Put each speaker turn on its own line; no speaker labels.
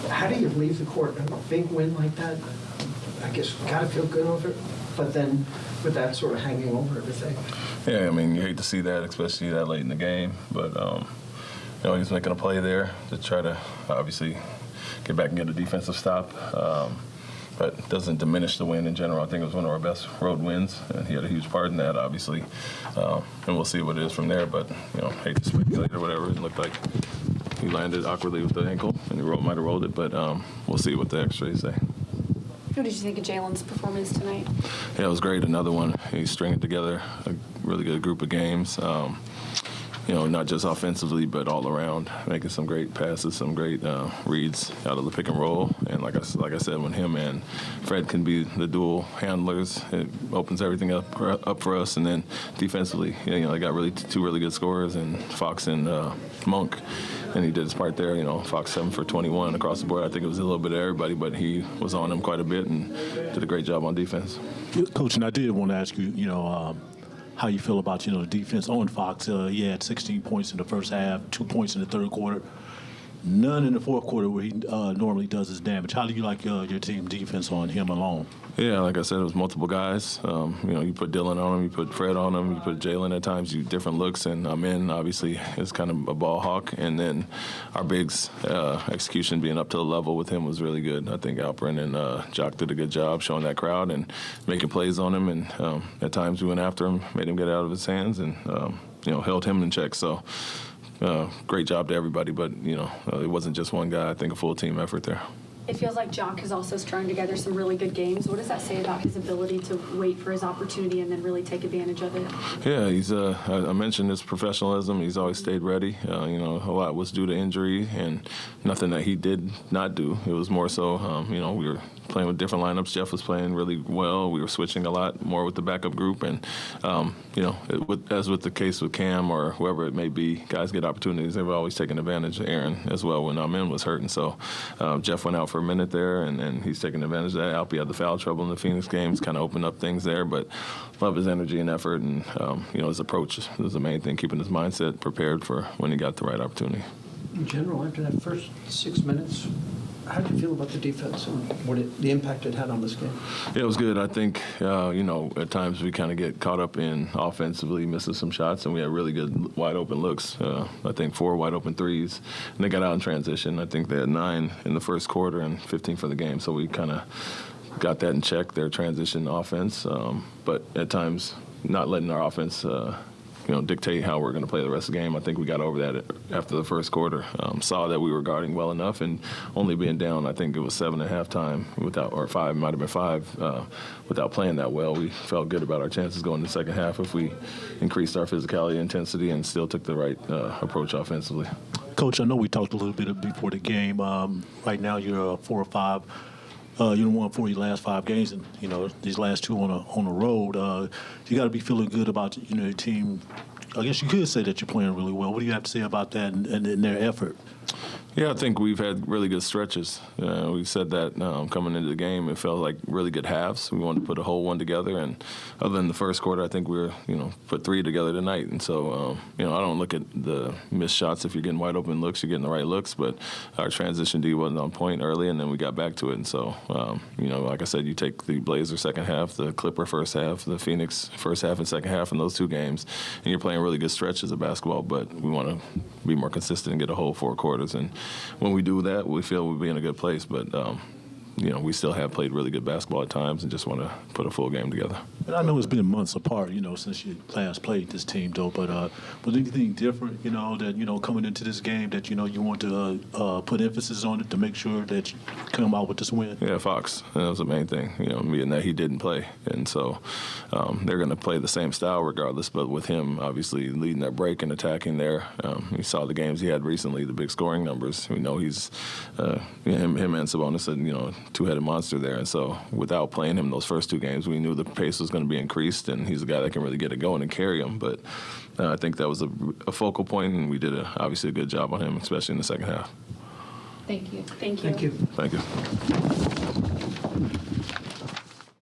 How do you leave the court? A big win like that, I guess, got to feel good over it, but then with that sort of hanging over everything.
Yeah, I mean, you hate to see that, especially that late in the game, but he's making a play there to try to obviously get back and get a defensive stop. But it doesn't diminish the win in general. I think it was one of our best road wins, and he had a huge part in that, obviously. And we'll see what it is from there. But hate to speculate or whatever. It looked like he landed awkwardly with the ankle, and he might have rolled it. But we'll see what the X-rays say.
What did you think of Jalen's performance tonight?
Yeah, it was great. Another one. He's stringing together a really good group of games. Not just offensively, but all around, making some great passes, some great reads out of the pick and roll. And like I said, when him and Fred can be the dual handlers, it opens everything up for us. And then defensively, they got two really good scorers, and Fox and Monk, and he did his part there. Fox 7 for 21 across the board. I think it was a little bit of everybody, but he was on them quite a bit and did a great job on defense.
Coach, and I did want to ask you, how you feel about, the defense on Fox. He had 16 points in the first half, 2 points in the third quarter, none in the fourth quarter where he normally does his damage. How do you like your team defense on him alone?
Yeah, like I said, it was multiple guys. You put Dylan on him, you put Fred on him, you put Jalen at times, different looks, and Amin obviously is kind of a ball hawk. And then our bigs execution being up to the level with him was really good. I think Alperen and Jock did a good job showing that crowd and making plays on him. And at times we went after him, made him get out of his hands, and held him in check. So great job to everybody, but it wasn't just one guy. I think a full team effort there.
It feels like Jock has also strung together some really good games. What does that say about his ability to wait for his opportunity and then really take advantage of it?
Yeah, he's. I mentioned his professionalism. He's always stayed ready. A lot was due to injury and nothing that he did not do. It was more so, we were playing with different lineups. Jeff was playing really well. We were switching a lot more with the backup group, and as with the case with Cam or whoever it may be, guys get opportunities. They've always taken advantage of Aaron as well when Amin was hurt, and so Jeff went out for a minute there, and he's taking advantage of that. Alpi had the foul trouble in the Phoenix games, kind of opened up things there, but love his energy and effort, and his approach was the main thing, keeping his mindset prepared for when he got the right opportunity.
In general, after that first 6 minutes, how did you feel about the defense and the impact it had on this game?
Yeah, it was good. I think, at times we kind of get caught up in offensively missing some shots, and we had really good wide-open looks. I think 4 wide-open threes, and they got out in transition. I think they had 9 in the first quarter and 15 for the game, so we kind of got that in check, their transition offense. But at times, not letting our offense dictate how we're going to play the rest of the game. I think we got over that after the first quarter. Saw that we were guarding well enough, and only being down, I think it was 7 at halftime, or 5, might have been 5, without playing that well. We felt good about our chances going in the second half if we increased our physicality, intensity, and still took the right approach offensively.
Coach, I know we talked a little bit before the game. Right now you're 4 or 5. You won 4 of your last 5 games, and these last 2 on the road. You got to be feeling good about your team. I guess you could say that you're playing really well. What do you have to say about that and their effort?
Yeah, I think we've had really good stretches. We said that coming into the game. It felt like really good halves. We wanted to put a whole one together, and other than the first quarter, I think we were, put 3 together tonight. And so, I don't look at the missed shots. If you're getting wide open looks, you're getting the right looks. But our transition D wasn't on point early, and then we got back to it. And so, like I said, you take the Blazers second half, the Clipper first half, the Phoenix first half and second half in those 2 games, and you're playing really good stretches of basketball. But we want to be more consistent and get a whole 4 quarters. And when we do that, we feel we'll be in a good place. But, we still have played really good basketball at times and just want to put a full game together.
And I know it's been months apart, since you last played this team, though. But anything different, that, coming into this game that, you want to put emphasis on it to make sure that you come out with this win? Yeah,
Fox. That was the main thing, being that he didn't play. And so they're going to play the same style regardless. But with him, obviously, leading that break and attacking there, you saw the games he had recently, the big scoring numbers. We know he's him and Sabonis, and, two-headed monster there. And so without playing him those first 2 games, we knew the pace was going to be increased, and he's a guy that can really get it going and carry him. But I think that was a focal point, and we did obviously a good job on him, especially in the second half.
Thank you. Thank you.
Thank you.
Thank you.